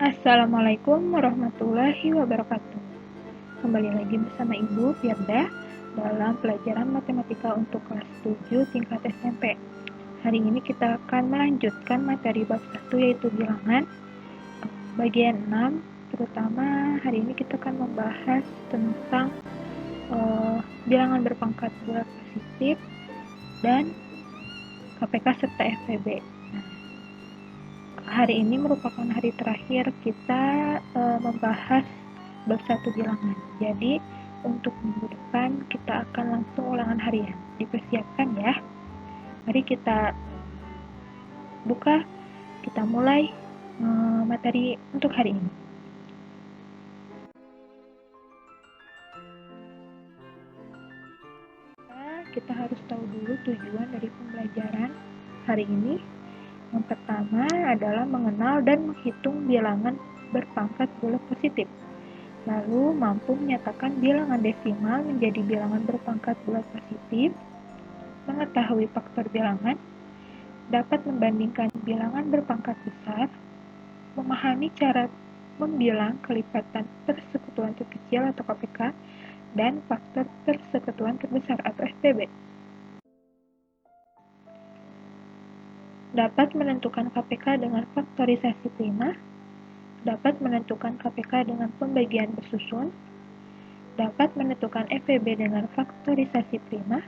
Assalamualaikum warahmatullahi wabarakatuh. Kembali lagi bersama Ibu Firda dalam pelajaran matematika untuk kelas 7 tingkat SMP. Hari ini kita akan melanjutkan materi bab 1 yaitu bilangan bagian 6. Terutama hari ini kita akan membahas tentang bilangan berpangkat bulat positif dan KPK serta FPB. Hari ini merupakan hari terakhir kita membahas bab 1 bilangan. Jadi, untuk minggu depan kita akan langsung ulangan harian. Dipersiapkan ya. Mari kita buka, kita mulai materi untuk hari ini. Kita harus tahu dulu tujuan dari pembelajaran hari ini. Yang pertama adalah mengenal dan menghitung bilangan berpangkat bulat positif. Lalu mampu menyatakan bilangan desimal menjadi bilangan berpangkat bulat positif, mengetahui faktor bilangan, dapat membandingkan bilangan berpangkat besar, memahami cara membilang kelipatan persekutuan terkecil atau KPK, dan faktor persekutuan terbesar atau FPB. Dapat menentukan KPK dengan faktorisasi prima, dapat menentukan KPK dengan pembagian bersusun, dapat menentukan FPB dengan faktorisasi prima,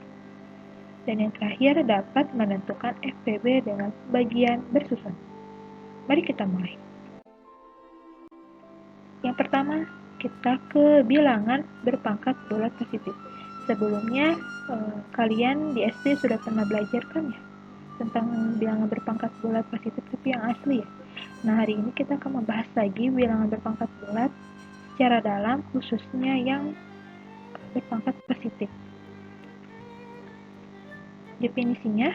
dan yang terakhir dapat menentukan FPB dengan pembagian bersusun. Mari kita mulai. Yang pertama, kita ke bilangan berpangkat bulat positif. Sebelumnya, kalian di SD sudah pernah belajar kan ya? Tentang bilangan berpangkat bulat positif tapi yang asli ya. Nah, hari ini kita akan membahas lagi bilangan berpangkat bulat secara dalam, khususnya yang berpangkat positif. Definisinya,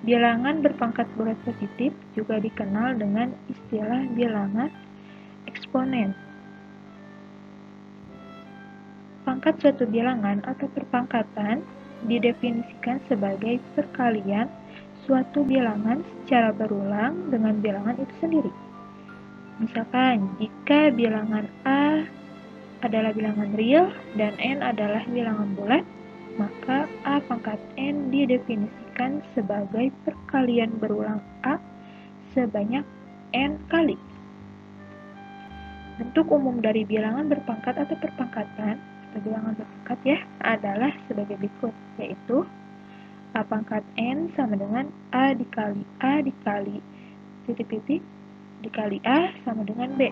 bilangan berpangkat bulat positif juga dikenal dengan istilah bilangan eksponen. Pangkat suatu bilangan atau perpangkatan didefinisikan sebagai perkalian suatu bilangan secara berulang dengan bilangan itu sendiri. Misalkan, jika bilangan A adalah bilangan real dan N adalah bilangan bulat, maka A pangkat N didefinisikan sebagai perkalian berulang A sebanyak N kali. Bentuk umum dari bilangan berpangkat atau perpangkatan atau bilangan berpangkat ya adalah sebagai berikut, yaitu A pangkat N sama dengan A dikali titik-titik dikali A sama dengan B.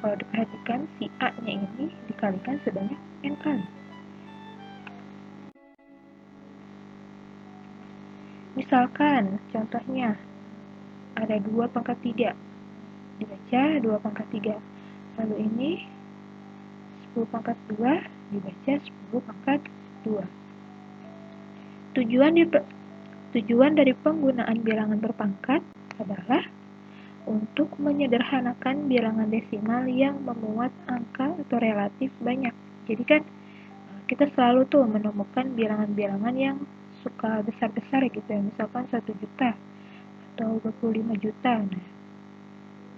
Kalau diperhatikan, si A-nya ini dikalikan sebanyak N kali. Misalkan, contohnya, ada 2 pangkat 3. Dibaca 2 pangkat 3. Lalu ini 10 pangkat 2 dibaca 10 pangkat 2. Tujuan dari penggunaan bilangan berpangkat adalah untuk menyederhanakan bilangan desimal yang memuat angka atau relatif banyak. Jadi kan kita selalu tuh menemukan bilangan-bilangan yang suka besar-besar gitu ya, misalkan 1 juta atau 25 juta. Nah,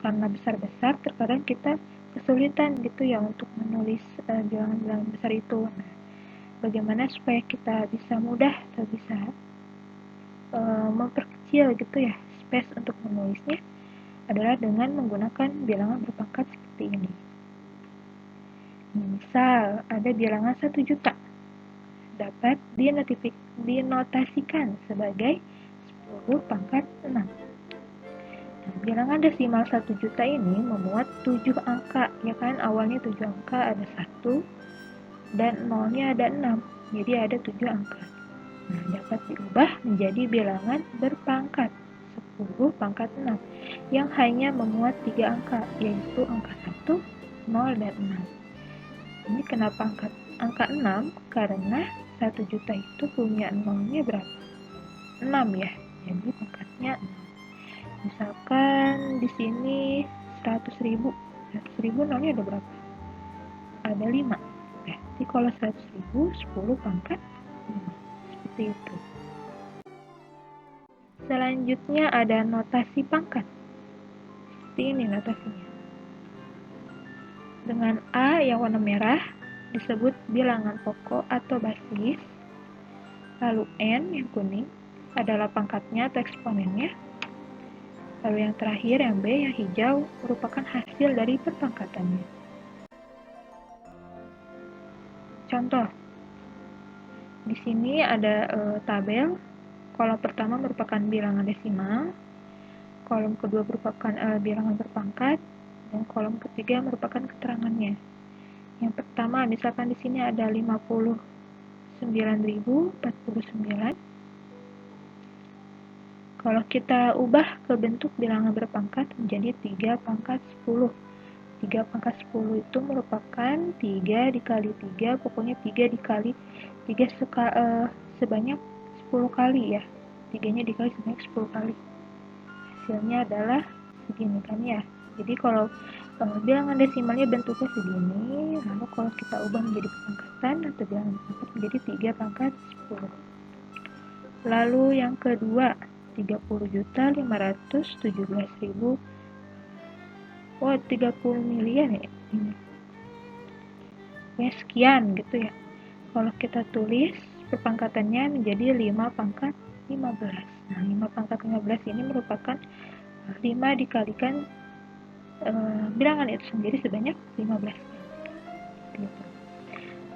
karena besar-besar terkadang kita kesulitan gitu ya untuk menulis bilangan-bilangan besar itu. Nah, bagaimana supaya kita bisa mudah atau bisa memperkecil gitu ya space untuk menulisnya adalah dengan menggunakan bilangan berpangkat seperti ini. Misal ada bilangan 1 juta dapat dinotasikan sebagai 10 pangkat 6. Nah, bilangan desimal 1 juta ini memuat 7 angka, ya kan? Awalnya 7 angka, ada 1 dan 0-nya ada 6. Jadi ada 7 angka. Nah, dapat diubah menjadi bilangan berpangkat 10 pangkat 6 yang hanya memuat 3 angka, yaitu angka 1, 0, dan 6. Ini kenapa angka 6? Karena 1 juta itu punya 0-nya berapa? 6 ya. Jadi pangkatnya 6. Misalkan di sini 100.000. 100.000 0-nya ada berapa? Ada 5. Berarti kalau 100.000 10 pangkat 5. Seperti itu. Selanjutnya ada notasi pangkat. seperti ini notasinya. Dengan A yang warna merah disebut bilangan pokok atau basis, lalu N yang kuning adalah pangkatnya atau eksponennya, lalu yang terakhir yang B yang hijau merupakan hasil dari perpangkatannya. Contoh, di sini ada tabel. Kolom pertama merupakan bilangan desimal, kolom kedua merupakan bilangan berpangkat, dan kolom ketiga merupakan keterangannya. Yang pertama, misalkan di sini ada 59.049. Kalau kita ubah ke bentuk bilangan berpangkat menjadi 3 pangkat 10. 3 pangkat 10 itu merupakan 3 dikali 3, pokoknya 3 dikali 3 sebanyak 10 kali ya. 3-nya dikali sebanyak 10 kali. Hasilnya adalah segini kan ya. Jadi kalau bilangan desimalnya bentuknya segini, lalu kalau kita ubah menjadi pangkatan atau bilangan pangkat menjadi 3 pangkat 10. Lalu yang kedua, 30.517.000. Oh, 30 miliar ya ini. Ya, sekian gitu ya. Kalau kita tulis perpangkatannya menjadi 5 pangkat 15. Nah, 5 pangkat 15 ini merupakan 5 dikalikan bilangan itu sendiri sebanyak 15. Gitu.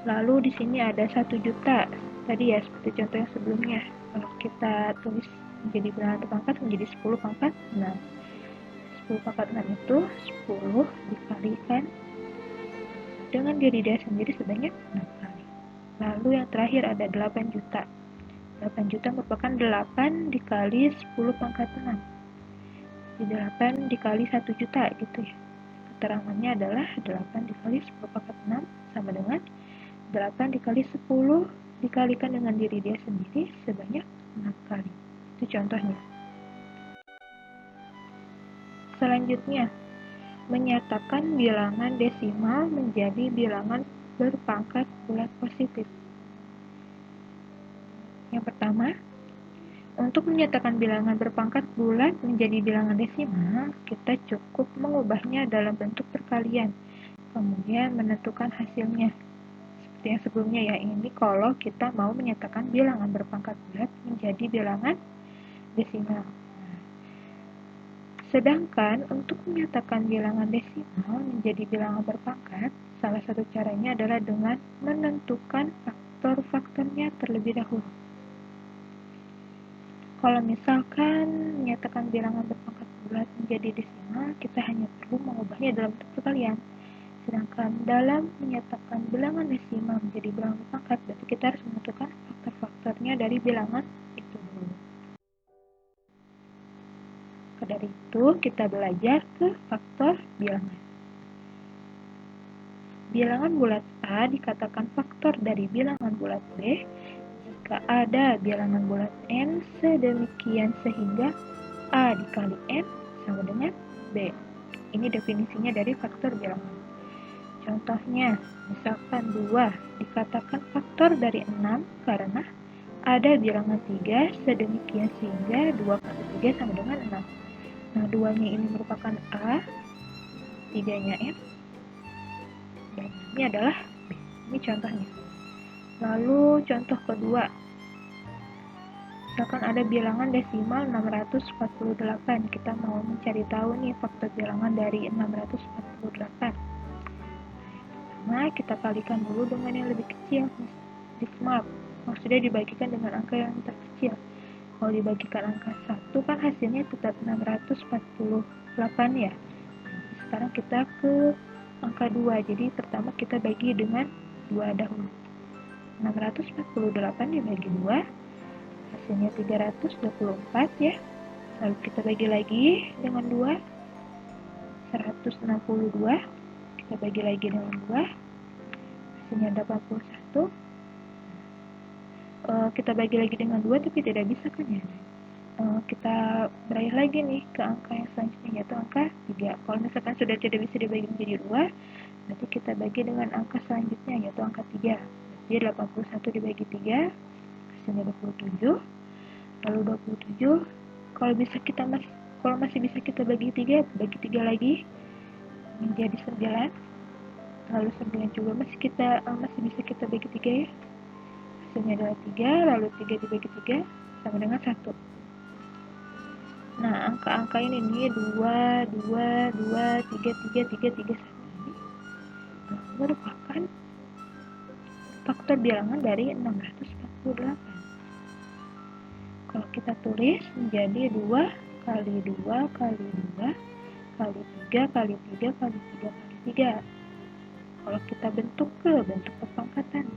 Lalu di sini ada 1 juta. Tadi ya seperti contoh yang sebelumnya. Kalau kita tulis menjadi bilangan berpangkat menjadi 10 pangkat 6. 10 pangkat 6 itu 10 dikalikan dengan diri dia sendiri sebanyak 6 kali. Lalu yang terakhir ada 8 juta. 8 juta merupakan 8 dikali 10 pangkat 6. Jadi 8 dikali 1 juta gitu ya. Keterangannya adalah 8 dikali 10 pangkat 6 sama dengan 8 dikali 10 dikalikan dengan diri dia sendiri sebanyak 6 kali. Itu contohnya. Selanjutnya, menyatakan bilangan desimal menjadi bilangan berpangkat bulat positif. Yang pertama, untuk menyatakan bilangan berpangkat bulat menjadi bilangan desimal, kita cukup mengubahnya dalam bentuk perkalian, kemudian menentukan hasilnya. Seperti yang sebelumnya ya, ini kalau kita mau menyatakan bilangan berpangkat bulat menjadi bilangan desimal. Sedangkan untuk menyatakan bilangan desimal menjadi bilangan berpangkat, salah satu caranya adalah dengan menentukan faktor-faktornya terlebih dahulu. Kalau misalkan menyatakan bilangan berpangkat bulat menjadi desimal, kita hanya perlu mengubahnya dalam bentuk perkalian. Sedangkan dalam menyatakan bilangan desimal menjadi bilangan berpangkat, berarti kita harus menentukan faktor-faktornya dari bilangan itu dulu. Dari itu, kita belajar ke faktor bilangan. Bilangan bulat A dikatakan faktor dari bilangan bulat B jika ada bilangan bulat N sedemikian sehingga A dikali N sama dengan B. Ini definisinya dari faktor bilangan. Contohnya, misalkan 2 dikatakan faktor dari 6 karena ada bilangan 3 sedemikian sehingga 2 kali 3 sama dengan 6. Nah, 2-nya ini merupakan A, 3-nya N, dan ini adalah B. Ini contohnya. Lalu contoh kedua, misalkan ada bilangan desimal 648. Kita mau mencari tahu nih faktor bilangan dari 648. Pertama, kita kalikan dulu dengan yang lebih kecil, desimal. Maksudnya dibagikan dengan angka yang terkecil. Kalau dibagikan angka 1 kan hasilnya tetap 648 ya. Sekarang kita ke angka 2. Jadi pertama kita bagi dengan 2 dahulu. 648 dibagi 2 hasilnya 324 ya. Lalu kita bagi lagi dengan 2 162. Kita bagi lagi dengan 2 hasilnya 81. Kita bagi lagi dengan 2 tapi tidak bisa kan ya. Kita berakhir lagi nih ke angka yang selanjutnya yaitu angka 3. Kalau misalkan sudah tidak bisa dibagi menjadi 2, berarti kita bagi dengan angka selanjutnya yaitu angka 3. Jadi 81 dibagi 3 hasilnya 27. Lalu 27 kalau bisa kita Kalau masih bisa kita bagi 3 lagi menjadi 9. Lalu 9 juga masih bisa kita bagi 3 ya. Hasilnya adalah 3, lalu 3 dibagi 3 sama dengan 1. Nah, angka-angka ini nih 2, 2, 2, 3, 3, 3, 3, 1 merupakan faktor bilangan dari 648. Kalau kita tulis menjadi 2 kali 2 kali 2 kali 3 kali 3 kali 3 kali 3. Kalau kita bentuk ke bentuk perpangkatan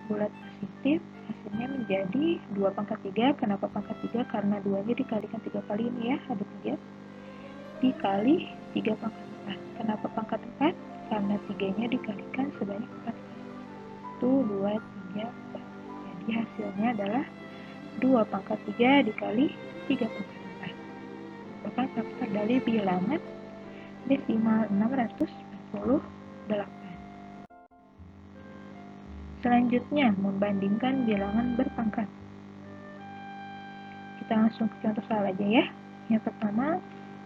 bulat positif, hasilnya menjadi 2 pangkat 3. Kenapa pangkat 3? Karena 2-nya dikalikan 3 kali ini ya, ada 3. Dikali 3 pangkat 4. Kenapa pangkat 4? Karena 3-nya dikalikan sebanyak 4 kali. 1, 2, 3, 4. Jadi hasilnya adalah 2 pangkat 3 dikali 3 pangkat 4. Merupakan faktor dari bilangan desimal 648. Selanjutnya, membandingkan bilangan berpangkat. Kita langsung ke contoh soal aja ya. Yang pertama,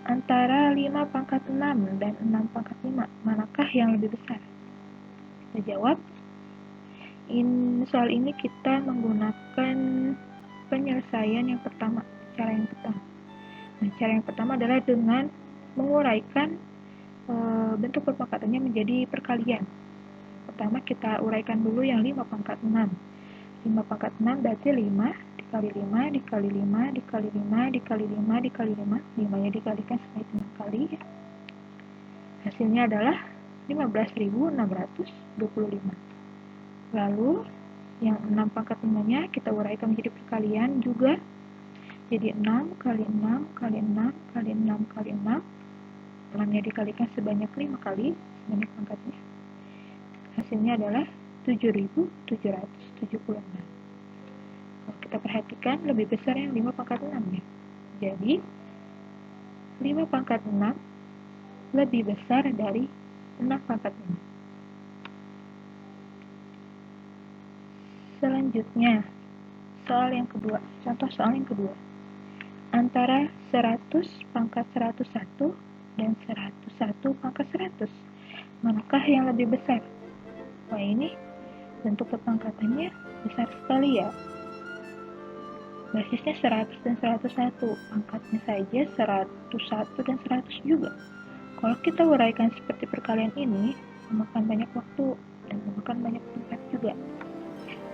antara 5 pangkat 6 dan 6 pangkat 5, manakah yang lebih besar? Kita jawab. Soal ini kita menggunakan penyelesaian yang pertama, cara yang pertama. Nah, cara yang pertama adalah dengan menguraikan bentuk perpangkatannya menjadi perkalian. Pertama kita uraikan dulu yang 5 pangkat 6. 5 pangkat 6 berarti 5 dikali 5 dikali 5 dikali 5 dikali 5 dikali 5. 5-nya dikalikan sebanyak 5 kali. Hasilnya adalah 15.625. Lalu yang 6 pangkat 5-nya kita uraikan menjadi perkalian juga. Jadi 6 kali 6 kali 6 kali 6 kali 6. 6-nya dikalikan sebanyak 5 kali sebanyak pangkatnya. Hasilnya adalah 7.776. Kalau kita perhatikan lebih besar yang 5 pangkat 6 ya. Jadi 5 pangkat 6 lebih besar dari 6 pangkat 5. Selanjutnya, soal yang kedua. Contoh soal yang kedua. Antara 100 pangkat 101 dan 101 pangkat 100, manakah yang lebih besar? Wah, ini bentuk perpangkatannya besar sekali ya. Basisnya 100 dan 101, pangkatnya saja 101 dan 100 juga. Kalau kita uraikan seperti perkalian ini, memakan banyak waktu dan memakan banyak tempat juga.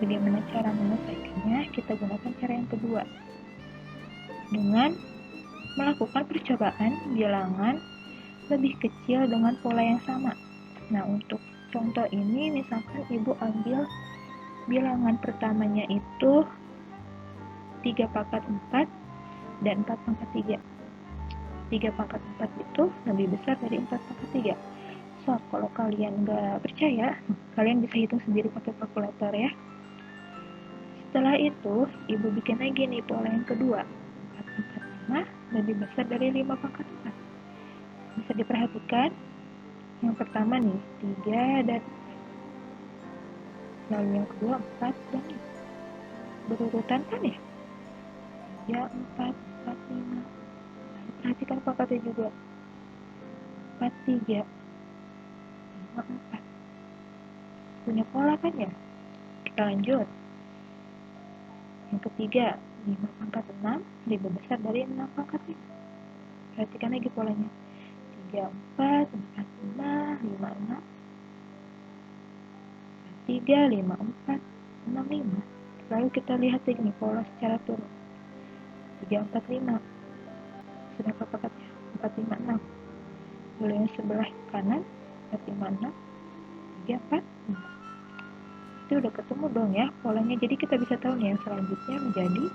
Bagaimana cara menyelesaikannya? Kita gunakan cara yang kedua. Dengan melakukan percobaan bilangan lebih kecil dengan pola yang sama. Nah, untuk contoh ini misalkan ibu ambil bilangan pertamanya itu 3 pangkat 4 dan 4 pangkat 3. 3 pangkat 4 itu lebih besar dari 4 pangkat 3. So, kalau kalian nggak percaya, kalian bisa hitung sendiri pakai kalkulator ya. Setelah itu, ibu bikin lagi nih pola yang kedua. 4 pangkat 5 lebih besar dari 5 pangkat 4. Bisa diperhatikan, yang pertama nih, 3 dan 4. Lalu yang kedua, 4 dan 5. Berurutan kan ya? 3, 4, 4, 5. Perhatikan pangkatnya juga. 4, 3, 5, 4. Punya pola kan ya? Kita lanjut. Yang ketiga, 5 pangkat 6 lebih besar dari 6 pangkat 5. Perhatikan lagi polanya. 3, 4, 4, 5, 5, 6. 3, 5, 4, 6, 5. Lalu kita lihat lagi pola secara turun. 3, 4, 5. Sedangkan pangkatnya 4, 5, 6. Lalu yang sebelah kanan 4, 5, 6. 3, 4, 5. Itu udah ketemu dong ya polanya. Jadi kita bisa tahu nih yang selanjutnya menjadi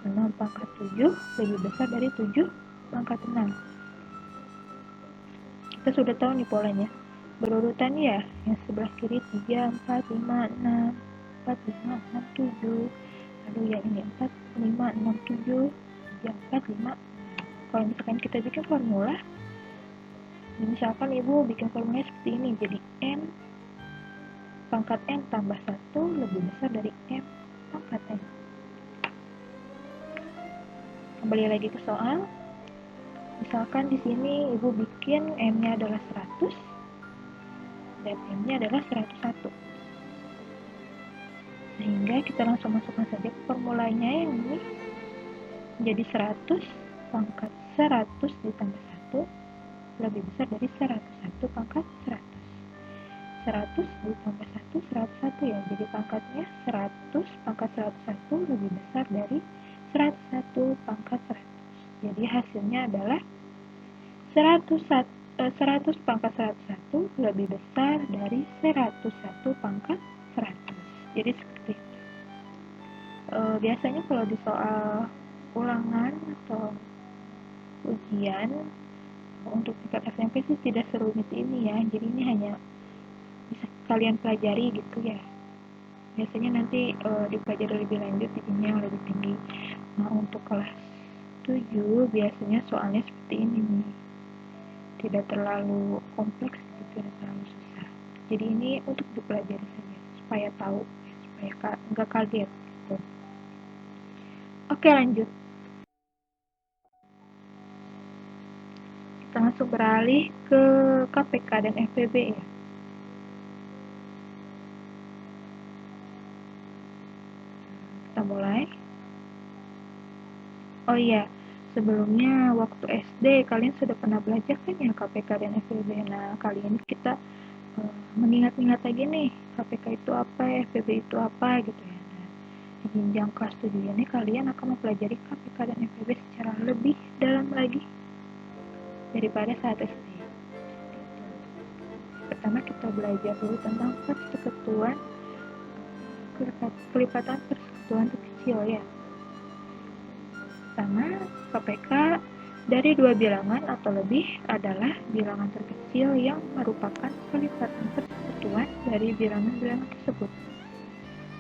6 pangkat 7 lebih besar dari 7 pangkat 6. Kita sudah tahu nih polanya. Berurutan ya, yang sebelah kiri 3, 4, 5, 6. 4, 5, 6, 7. Lalu yang ini 4, 5, 6, 7. 3, 4, 5. Kalau misalkan kita bikin formula, misalkan ibu bikin formulanya seperti ini. Jadi M pangkat N tambah 1 lebih besar dari M pangkat N. Kembali lagi ke soal. Misalkan di sini Ibu bikin M-nya adalah 100 dan M-nya adalah 101. Sehingga kita langsung masukkan saja ke formulanya yang ini. Jadi 100 pangkat 100 ditambah 1 lebih besar dari 101 pangkat 100. 100 ditambah 1, 101 ya. Jadi pangkatnya 100 pangkat 101 lebih besar dari 101 pangkat 100. Jadi hasilnya adalah 100 pangkat 101 lebih besar dari 101 pangkat 100. Jadi seperti itu. Biasanya kalau di soal ulangan atau ujian untuk tingkat SMP sih tidak serumit ini ya. Jadi ini hanya bisa kalian pelajari gitu ya. Biasanya nanti dipelajari lebih lanjut di jenjang yang lebih tinggi. Nah, untuk kelas 7 biasanya soalnya seperti ini nih. Tidak terlalu kompleks, tidak terlalu susah. Jadi ini untuk dipelajari saja supaya tahu, supaya nggak kaget gitu. Oke, lanjut. Kita langsung beralih ke KPK dan FPB ya. Kita mulai. Oh iya, sebelumnya waktu SD kalian sudah pernah belajar kan ya KPK dan FPB. Nah, kali ini kita mengingat-ingat lagi nih, KPK itu apa, FPB itu apa gitu ya. Nah, di jenjang kelas 7 ini kalian akan mempelajari KPK dan FPB secara lebih dalam lagi daripada saat SD. Pertama kita belajar dulu tentang persekutuan, kelipatan persekutuan terkecil ya. Pertama, KPK dari dua bilangan atau lebih adalah bilangan terkecil yang merupakan kelipatan persekutuan dari bilangan-bilangan tersebut.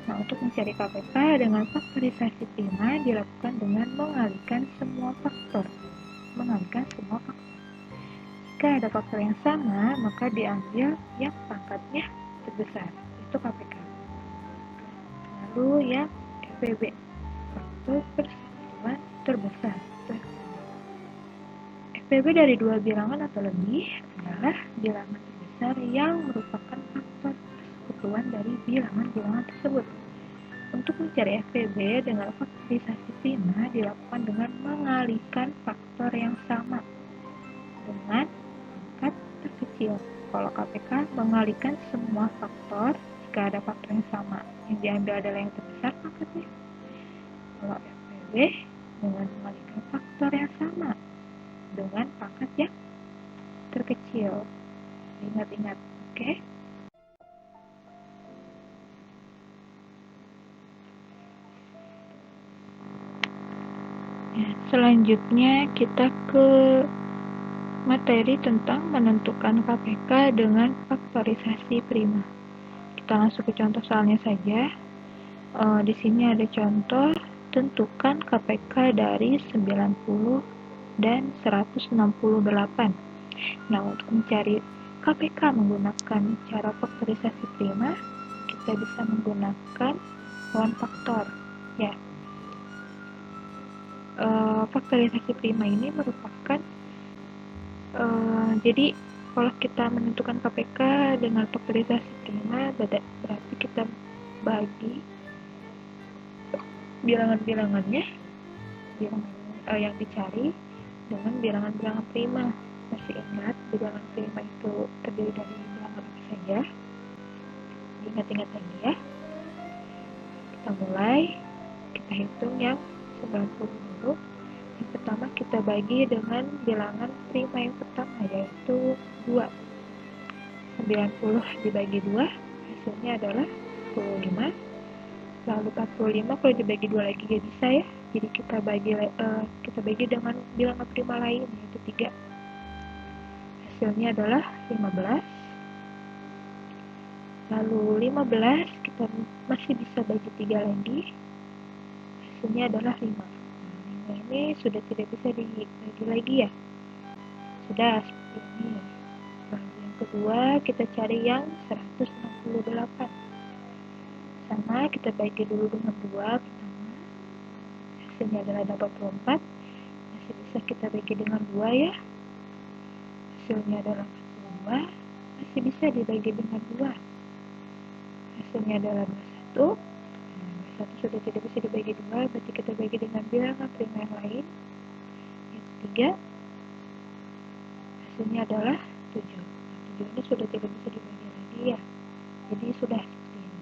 Nah, untuk mencari KPK dengan faktorisasi prima dilakukan dengan mengalihkan semua faktor. Jika ada faktor yang sama, maka diambil yang pangkatnya terbesar. Itu KPK. Lalu yang FPB, faktor persekutuan terbesar. FPB dari dua bilangan atau lebih adalah bilangan terbesar yang merupakan faktor persekutuan dari bilangan-bilangan tersebut. Untuk mencari FPB dengan faktorisasi prima dilakukan dengan mengalihkan faktor yang sama dengan pangkat terkecil. Kalau KPK mengalihkan semua faktor jika ada faktor yang sama, yang diambil adalah yang terbesar pangkatnya. Kalau FPB dengan mengalihkan faktor yang sama dengan pangkat yang terkecil. Ingat-ingat, oke? Ya, selanjutnya kita ke materi tentang menentukan KPK dengan faktorisasi prima. Kita langsung ke contoh soalnya saja. Di sini ada contoh, tentukan KPK dari 90 dan 168. Nah, untuk mencari KPK menggunakan cara faktorisasi prima, kita bisa menggunakan kawan faktor. Ya, faktorisasi prima ini merupakan jadi kalau kita menentukan KPK dengan faktorisasi prima berarti kita bagi bilangan-bilangannya yang dicari dengan bilangan-bilangan prima. Masih ingat bilangan prima itu terdiri dari bilangan apa saja? Ingat-ingat lagi ya. Kita mulai, kita hitung yang 90 dulu. Yang pertama kita bagi dengan bilangan prima yang pertama, yaitu 2. 90 dibagi 2 hasilnya adalah 45. Lalu 45 kalau dibagi 2 lagi gak bisa ya, jadi kita bagi dengan bilangan prima lain, yaitu 3. Hasilnya adalah 15. Lalu 15 kita masih bisa bagi 3 lagi, hasilnya adalah 5. Nah, ini sudah tidak bisa dibagi lagi ya, sudah seperti ini. Lalu yang kedua kita cari yang 168. Sama, kita bagi dulu dengan 2 pertama, hasilnya adalah 24. Masih bisa kita bagi dengan 2 ya. Hasilnya adalah 42, masih bisa dibagi dengan 2. Hasilnya adalah 21. Nah, 21 sudah tidak bisa dibagi 2, berarti kita bagi dengan bilangan prima yang lain, yaitu 3. Hasilnya adalah 7. Nah, 7 ini sudah tidak bisa dibagi lagi ya. Jadi sudah seperti ini.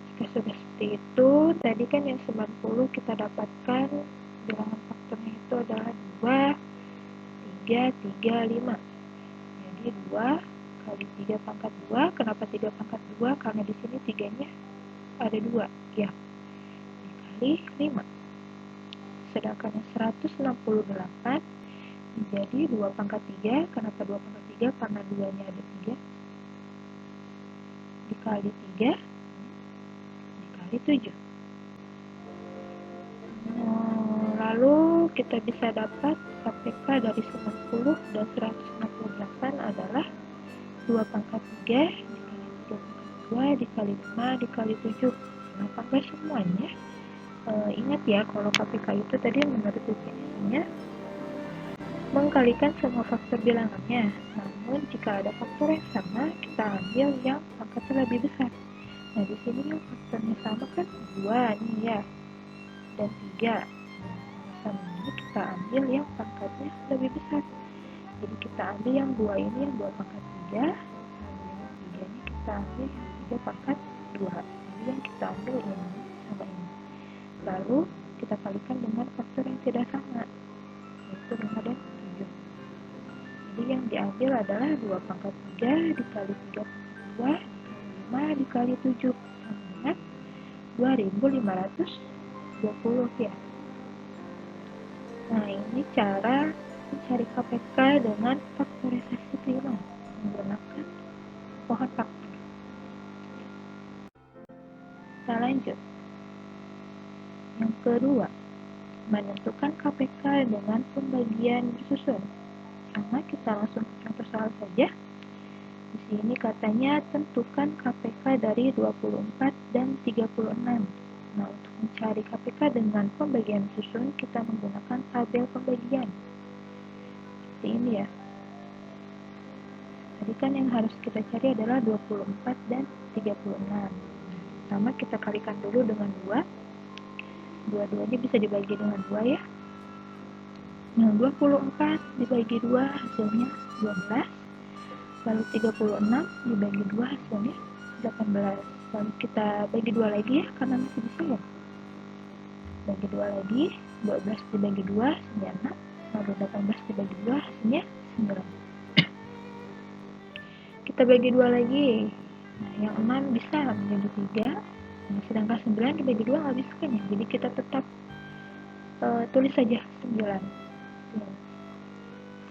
Jika sudah seperti itu, tadi kan yang 90 kita dapatkan bilangan faktornya itu adalah 2, 3, 3, 5. Jadi 2 kali 3 pangkat 2. Kenapa 3 pangkat 2? Karena di sini 3-nya ada 2 ya. Dikali 5. Sedangkan yang 168 menjadi 2 pangkat 3. Kenapa 2 pangkat 3? Karena 2-nya ada 3. Dikali 3 dikali 7. Lalu kita bisa dapat KPK dari 90 dan 168 adalah 2 pangkat 3 dikali 3 pangkat 2 dikali 5 dikali 7. Kenapa enggak semuanya? Ingat ya, kalau KPK itu tadi menurut definisinya mengkalikan semua faktor bilangannya. Namun jika ada faktor yang sama, kita ambil yang pangkatnya lebih besar. Nah, di sini yang faktornya sama kan 2 nih ya, dan 3. Sama ini kita ambil yang pangkatnya lebih besar. Jadi kita ambil yang 2 ini, yang 2 pangkat 3. Lalu yang 3 ini kita ambil yang 3 pangkat 2. Jadi yang kita ambil ini sama ini. Lalu kita kalikan dengan faktor yang tidak sama, yaitu 5 dan 7. Jadi yang diambil adalah 2 pangkat 3 dikali 3 pangkat 2 dikali 5 dikali 7. Sama dengan 2520 ya. Nah, ini cara mencari KPK dengan faktorisasi prima menggunakan pohon faktor. Kita lanjut. Yang kedua, menentukan KPK dengan pembagian bersusun. Sama, kita langsung ke contoh soal saja. Di sini katanya tentukan KPK dari 24 dan 36. Nah, untuk mencari KPK dengan pembagian susun, kita menggunakan tabel pembagian. Seperti ini ya. Tadi kan yang harus kita cari adalah 24 dan 36. Pertama kita kalikan dulu dengan 2. Dua-duanya bisa dibagi dengan 2 ya. Nah, 24 dibagi 2 hasilnya 12. Lalu 36 dibagi 2 hasilnya 18. Lalu kita bagi 2 lagi ya, karena masih bisa ya. Bagi 2 lagi, 12 dibagi 2 hasilnya 6. Lalu 18 dibagi 2 hasilnya 9. Kita bagi 2 lagi. Nah, yang 6 bisa menjadi 3. Nah, sedangkan 9 dibagi 2 nggak bisa kan ya. Jadi kita tetap tulis saja 9.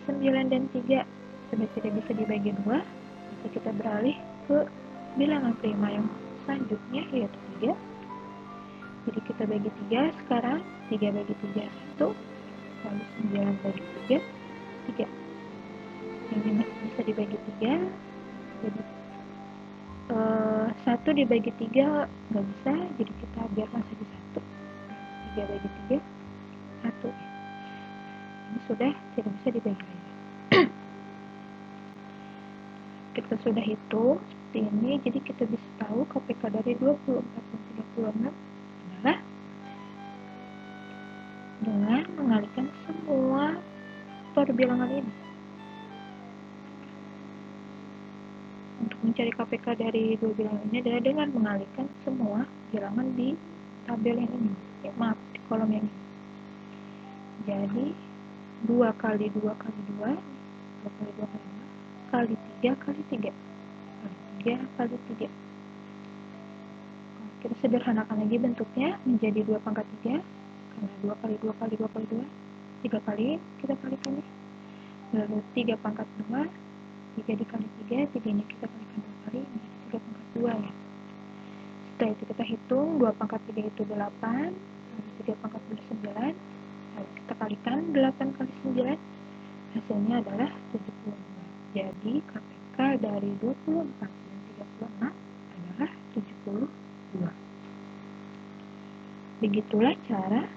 9 dan 3 sudah tidak bisa dibagi 2. Maka kita beralih ke bilangan prima yang selanjutnya, yaitu 3. Jadi kita bagi 3 sekarang. 3 bagi 3 1. Lalu 9 bagi 3 3. Ini masih bisa dibagi 3. Jadi 1 dibagi 3 nggak bisa, jadi kita biarkan saja 1. 3 bagi 3 1. Ini sudah tidak bisa dibagi lagi. Kita sudah hitung seperti ini, jadi kita bisa tahu KPK dari 24 dan 36 adalah dengan mengalihkan semua perbilangan ini. Untuk mencari KPK dari dua bilangan ini adalah dengan mengalihkan semua bilangan di tabel yang ini. Ya, maaf, di kolom yang ini. Jadi 2 kali 2 kali 2, 2 kali 2 kali 2, kali 3 kali 3, kali 3 kali 3. Kita sederhanakan lagi bentuknya menjadi 2 pangkat 3, karena 2 kali 2 kali 2 kali 2, 3 kali kita kalikannya. Lalu 3 pangkat 2, 3 dikali 3, 3 ini kita kalikan 2 kali, menjadi 3 pangkat 2 ya. Setelah itu kita hitung, 2 pangkat 3 itu 8, lalu 3 pangkat 2 9, lalu kita kalikan 8 kali 9, hasilnya adalah 72. Jadi KPK dari 24 dan 36 adalah 72. Begitulah cara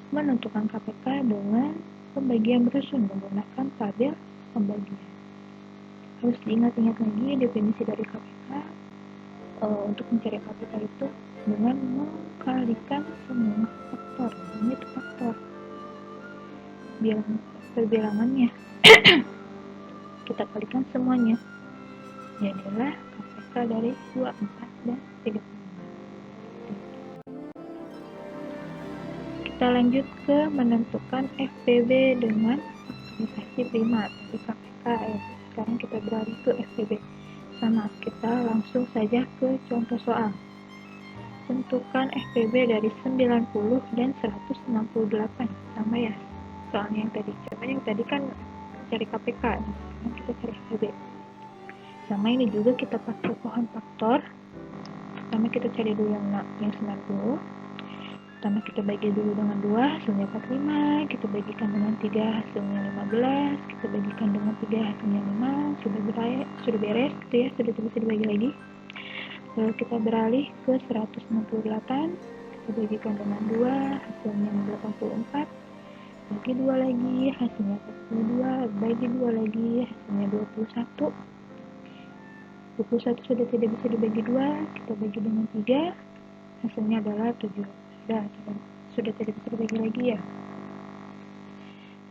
menentukan KPK dengan pembagian bersusun menggunakan tabel pembagian. Harus diingat-ingat lagi definisi dari KPK. Untuk mencari KPK itu dengan mengkalikan semua faktor. Ini itu faktor perbilangannya. Kita kalikan semuanya. Jadilah KPK dari 24 dan 35. Kita lanjut ke menentukan FPB dengan faktorisasi prima dari KPK ya. Sekarang kita beralih ke FPB. Sama, kita langsung saja ke contoh soal. Tentukan FPB dari 90 dan 168. Sama ya, soalnya yang tadi. Cuma yang tadi kan cari KPK, sekarang kita cari FPB. Sama ini juga kita pakai pohon faktor. Pertama kita cari dulu yang 90. Pertama kita bagi dulu dengan 2, hasilnya 45. Kita bagikan dengan 3, hasilnya 15. Kita bagikan dengan 3, hasilnya 5. Sudah beres gitu ya, sudah bisa dibagi lagi. Lalu kita beralih ke 168. Kita bagikan dengan 2, hasilnya 84. Bagi 2 lagi, hasilnya 42. Bagi 2 lagi, hasilnya 21. 21 sudah tidak bisa dibagi 2, kita bagi dengan 3, hasilnya adalah 7. Sudah tidak bisa dibagi lagi ya.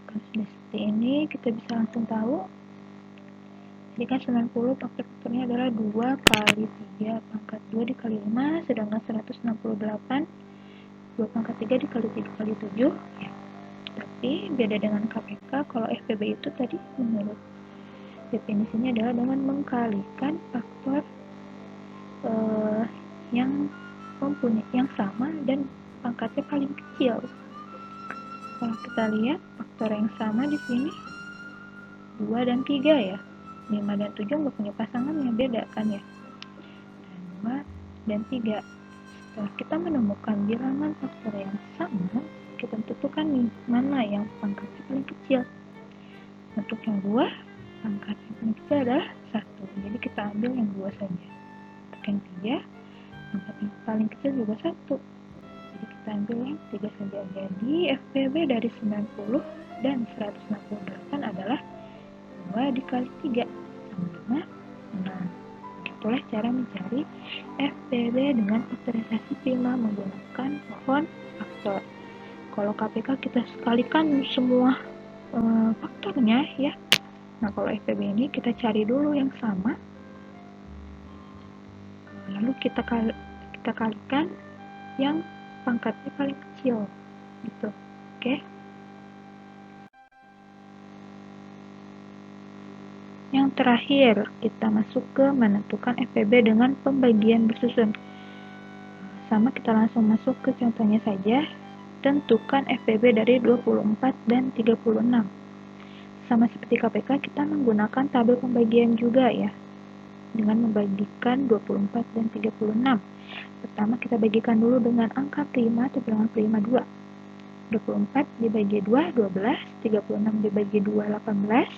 Kalau sudah seperti ini, kita bisa langsung tahu. Jadi kan 90 faktor-faktornya adalah 2 kali 3 pangkat 2 dikali 5, sedangkan 168 2 pangkat 3 dikali 3 kali 7 ya. Tapi beda dengan KPK, kalau FPB itu tadi menurut definisinya adalah dengan mengkalikan faktor yang sama dan pangkatnya paling kecil. Kalau kita lihat faktor yang sama di sini 2 dan 3 ya. 5 dan 7 nggak punya pasangannya, beda kan ya. 2 dan 3. Setelah kita menemukan bilangan faktor yang sama, kita tentukan nih mana yang pangkatnya paling kecil. Untuk yang 2, pangkat yang paling kecil adalah 1. Jadi kita ambil yang 2 saja. Untuk yang 3, pangkat yang paling kecil juga 1. Jadi kita ambil yang 3 saja. Jadi FPB dari 90 dan 168 adalah 2 dikali 3 sama 6. Itulah cara mencari FPB dengan faktorisasi prima menggunakan pohon faktor. Kalau KPK kita sekalikan semua faktornya ya. Nah kalau FPB ini kita cari dulu yang sama, lalu kita kalikan yang pangkatnya paling kecil gitu. Oke. Yang terakhir, kita masuk ke menentukan FPB dengan pembagian bersusun. Sama, kita langsung masuk ke contohnya saja. Tentukan FPB dari 24 dan 36. Sama seperti KPK, kita menggunakan tabel pembagian juga ya. Dengan membagikan 24 dan 36. Pertama kita bagikan dulu dengan angka prima atau bilangan prima 2. 24 dibagi 2, 12. 36 dibagi 2, 18.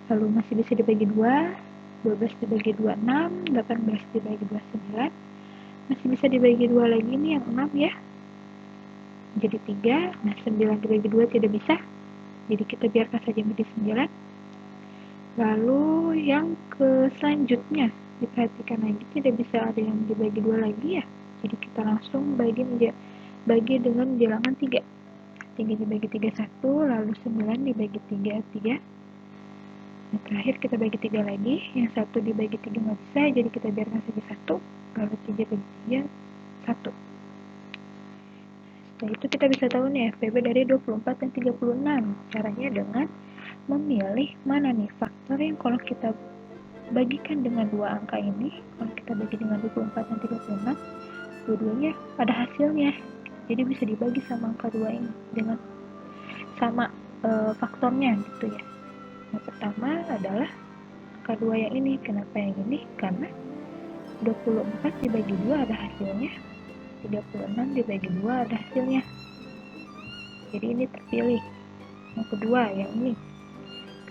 Lalu masih bisa dibagi 2, 12 dibagi 2, 6, 18 dibagi 2, 9. Masih bisa dibagi 2 lagi nih yang 6 ya. Jadi 3, nah 9 dibagi 2 tidak bisa. Jadi kita biarkan saja menjadi 9. Lalu yang ke selanjutnya, diperhatikan lagi tidak bisa ada yang dibagi 2 lagi ya. Jadi kita langsung bagi dengan bilangan 3. 3 dibagi 3, 1, lalu 9 dibagi 3, 3. Nah, terakhir kita bagi 3 lagi, yang 1 dibagi 3 nggak bisa, jadi kita biarkan saja 1, lalu 3 bagi 3, 1. Setelah itu kita bisa tahu nih FPB dari 24 dan 36. Caranya dengan memilih mana nih faktor yang kalau kita bagikan dengan dua angka ini, kalau kita bagi dengan 24 dan 36, dua-duanya ada hasilnya. Jadi bisa dibagi sama angka 2 ini dengan sama faktornya gitu ya. Yang pertama adalah angka 2 yang ini. Kenapa yang ini? Karena 24 dibagi 2 ada hasilnya, 36 dibagi 2 ada hasilnya. Jadi ini terpilih. Yang kedua yang ini.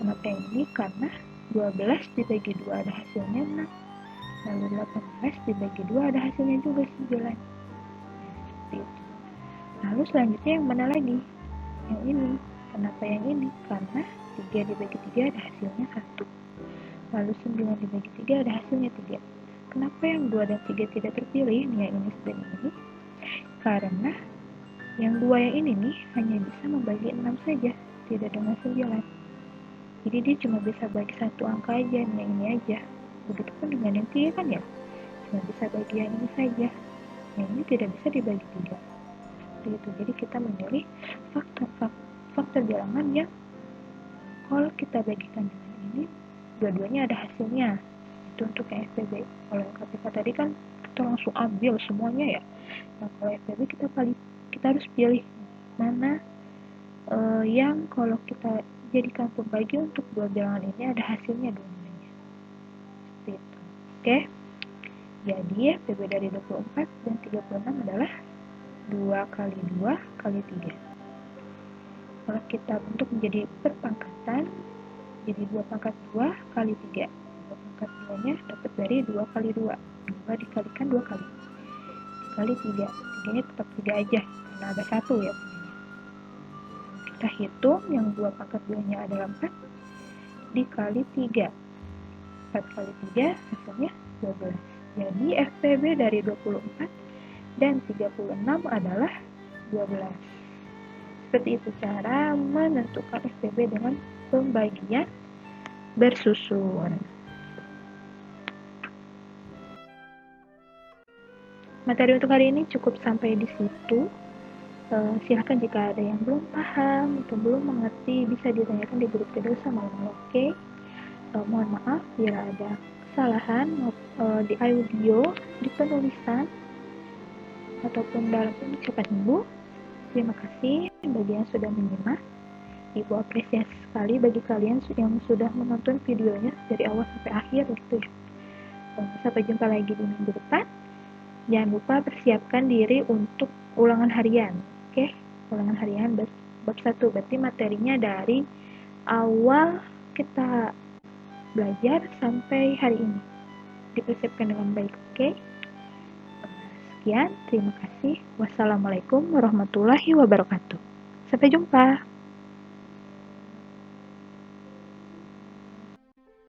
Kenapa yang ini? Karena 12 dibagi 2 ada hasilnya 6. Lalu 18 dibagi 2 ada hasilnya juga 9. Seperti itu. Lalu selanjutnya yang mana lagi? yang ini. Kenapa yang ini? Karena 3 dibagi 3 ada hasilnya 1. Lalu 9 dibagi 3 ada hasilnya 3. Kenapa yang 2 dan 3 tidak terpilih, yang ini dan ini? Karena yang 2 yang ini nih hanya bisa membagi 6 saja, tidak dengan 9. Jadi dia cuma bisa bagi satu angka aja, yang ini aja. Begitupun dengan yang 3 kan ya, cuma bisa bagi yang ini saja. Yang ini tidak bisa dibagi 3. Gitu. Jadi kita memilih faktor bilangan yang kalau kita bagikan dengan ini, dua-duanya ada hasilnya. Itu untuk yang FPB. Kalau yang KPK tadi kan kita langsung ambil semuanya ya. Nah kalau FPB kita harus pilih mana yang kalau kita jadikan pembagi untuk dua bilangan ini ada hasilnya dua-duanya. Seperti itu. Oke. Jadi FPB dari 24 dan 36 adalah 2 kali 2 kali 3. Kalau kita bentuk menjadi perpangkatan, jadi 2 pangkat 2 kali 3. 2 pangkat 2-nya dapat dari 2 kali 2. 2 dikalikan 2 kali. Dikali 3. 3-nya tetap 3 aja, karena ada 1 ya. Kita hitung, yang 2 pangkat 2-nya adalah 4. Dikali 3. 4 kali 3 hasilnya 12. Jadi FPB dari 24 dan 36 adalah 12. Seperti itu cara menentukan FPB dengan pembagian bersusun. Materi untuk hari ini cukup sampai di situ. Silahkan jika ada yang belum paham atau belum mengerti, bisa ditanyakan di grup kedua sama Oke. Mohon maaf bila ada kesalahan di audio, di penulisan, ataupun dalam pengucapan Ibu. Terima kasih bagi yang sudah menyimak. Ibu apresiasi sekali bagi kalian yang sudah menonton videonya dari awal sampai akhir gitu ya. Sampai jumpa lagi di minggu depan. Jangan lupa persiapkan diri untuk ulangan harian. Oke, ulangan harian bab 1. Berarti materinya dari awal kita belajar sampai hari ini. Dipersiapkan dengan baik. Oke. Sekian, terima kasih. Wassalamualaikum warahmatullahi wabarakatuh. Sampai jumpa.